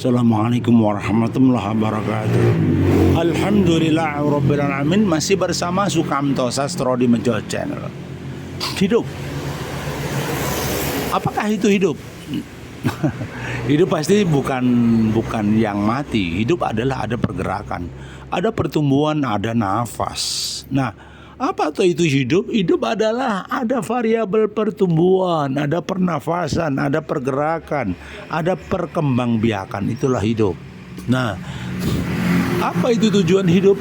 Assalamualaikum warahmatullahi wabarakatuh. Alhamdulillahirabbil alamin. Masih bersama Sukamto Sastro di Mejo Channel. Hidup. Apakah itu hidup? Hidup pasti bukan yang mati. Hidup adalah ada pergerakan, ada pertumbuhan, ada nafas. Nah, apa tuh itu hidup? Hidup adalah ada variabel pertumbuhan, ada pernafasan, ada pergerakan, ada perkembangbiakan. Itulah hidup. Nah, apa itu tujuan hidup?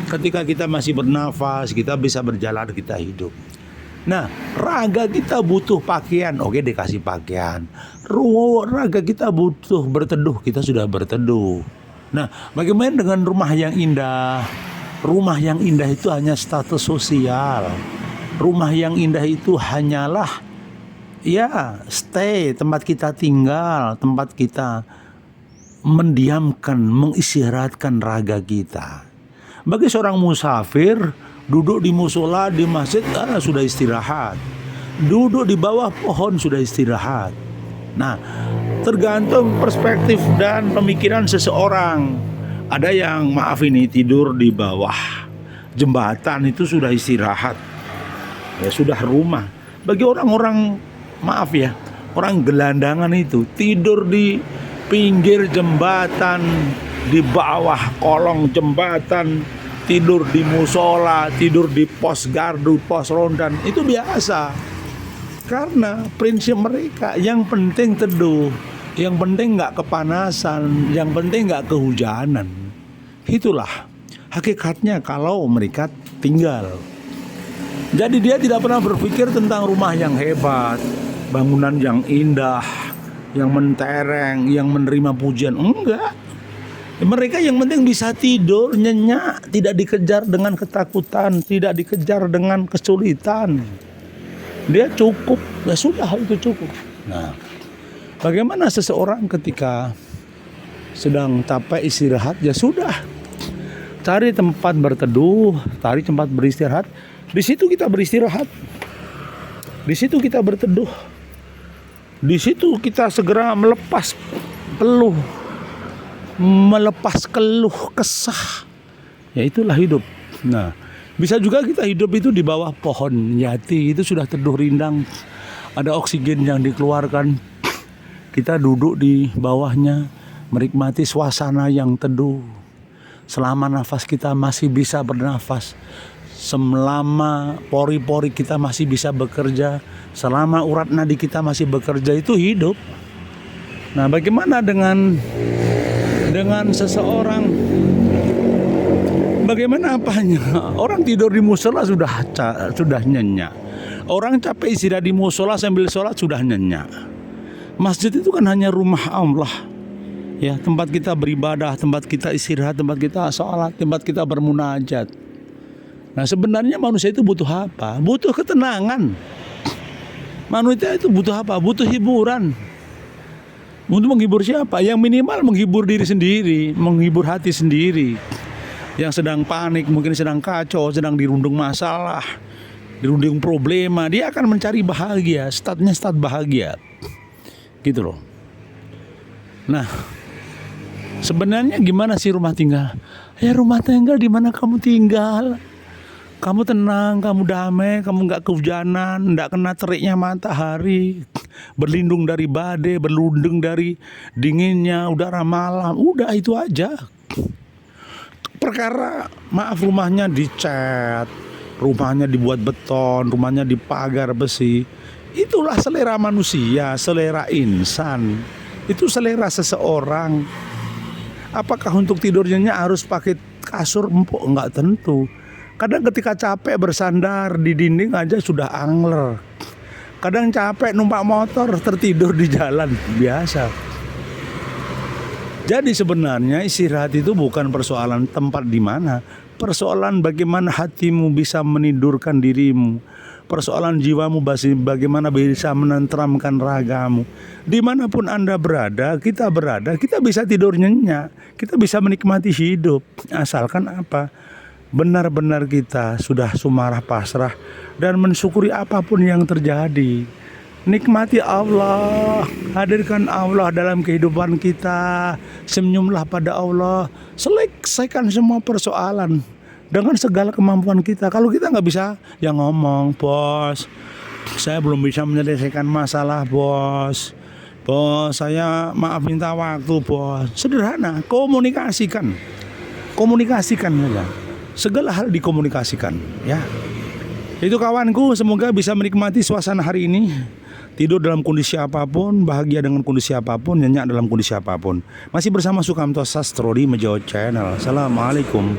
Ketika kita masih bernafas, kita bisa berjalan, kita hidup. Nah, raga kita butuh pakaian, oke, dikasih pakaian. Raga kita butuh berteduh, kita sudah berteduh. Nah, bagaimana dengan rumah yang indah? Rumah yang indah itu hanya status sosial. Rumah yang indah itu hanyalah stay, tempat kita tinggal, tempat kita mendiamkan, mengistirahatkan raga kita. Bagi seorang musafir, duduk di musola, di masjid, sudah istirahat. Duduk di bawah pohon sudah istirahat. Nah, tergantung perspektif dan pemikiran seseorang. Ada yang tidur di bawah jembatan itu sudah istirahat, sudah rumah. Bagi orang-orang orang gelandangan itu tidur di pinggir jembatan, di bawah kolong jembatan, tidur di musola, tidur di pos gardu, pos rondan, itu biasa. Karena prinsip mereka yang penting teduh, yang penting nggak kepanasan, yang penting nggak kehujanan. Itulah hakikatnya kalau mereka tinggal. Jadi dia tidak pernah berpikir tentang rumah yang hebat, bangunan yang indah, yang mentereng, yang menerima pujian. Enggak. Mereka yang penting bisa tidur nyenyak, tidak dikejar dengan ketakutan, tidak dikejar dengan kesulitan. Dia cukup, ya sudah, itu cukup. Nah, bagaimana seseorang ketika sedang capek istirahat? Ya sudah, cari tempat berteduh, cari tempat beristirahat. Di situ kita beristirahat, di situ kita berteduh, di situ kita segera melepas peluh, melepas keluh kesah. Ya itulah hidup. Nah, bisa juga kita hidup itu di bawah pohon jati, itu sudah teduh rindang, ada oksigen yang dikeluarkan. Kita duduk di bawahnya, menikmati suasana yang teduh. Selama nafas kita masih bisa bernafas, selama pori-pori kita masih bisa bekerja, selama urat nadi kita masih bekerja, itu hidup. Nah, bagaimana dengan seseorang? Bagaimana apanya? Orang tidur di musola sudah nyenyak. Orang capek istirahat di musola sambil sholat sudah nyenyak. Masjid itu kan hanya rumah Allah. Ya, tempat kita beribadah, tempat kita istirahat, tempat kita sholat, tempat kita bermunajat. Nah, sebenarnya manusia itu butuh apa? Butuh ketenangan. Manusia itu butuh apa? Butuh hiburan. Untuk menghibur siapa? Yang minimal menghibur diri sendiri, menghibur hati sendiri. Yang sedang panik, mungkin sedang kacau, sedang dirundung masalah, dirundung problema, dia akan mencari bahagia, stat bahagia. Gitu loh. Nah, sebenarnya gimana sih rumah tinggal? Ya, rumah tinggal di mana kamu tinggal. Kamu tenang, kamu damai, kamu nggak kehujanan, nggak kena teriknya matahari, berlindung dari badai, berlindung dari dinginnya udara malam. Udah itu aja. Perkara rumahnya dicat, rumahnya dibuat beton, rumahnya dipagar besi. Itulah selera manusia, selera insan. Itu selera seseorang. Apakah untuk tidurnya harus pakai kasur empuk? Enggak tentu. Kadang ketika capek bersandar di dinding aja sudah angler. Kadang capek numpak motor tertidur di jalan, biasa. Jadi sebenarnya istirahat itu bukan persoalan tempat di mana, persoalan bagaimana hatimu bisa menidurkan dirimu, persoalan jiwamu bagaimana bisa menenteramkan ragamu. Dimanapun Anda berada, kita bisa tidur nyenyak, kita bisa menikmati hidup. Asalkan apa? Benar-benar kita sudah sumarah pasrah dan mensyukuri apapun yang terjadi. Nikmati Allah, hadirkan Allah dalam kehidupan kita, senyumlah pada Allah, selesaikan semua persoalan dengan segala kemampuan kita. Kalau kita nggak bisa, ya ngomong, bos, saya belum bisa menyelesaikan masalah, bos. Bos, saya maaf minta waktu, bos. Sederhana, komunikasikan. Komunikasikan saja. Segala hal dikomunikasikan, ya. Itu kawanku, semoga bisa menikmati suasana hari ini. Tidur dalam kondisi apapun, bahagia dengan kondisi apapun, nyenyak dalam kondisi apapun. Masih bersama Sukamto Sastro di Mejo Channel. Assalamualaikum.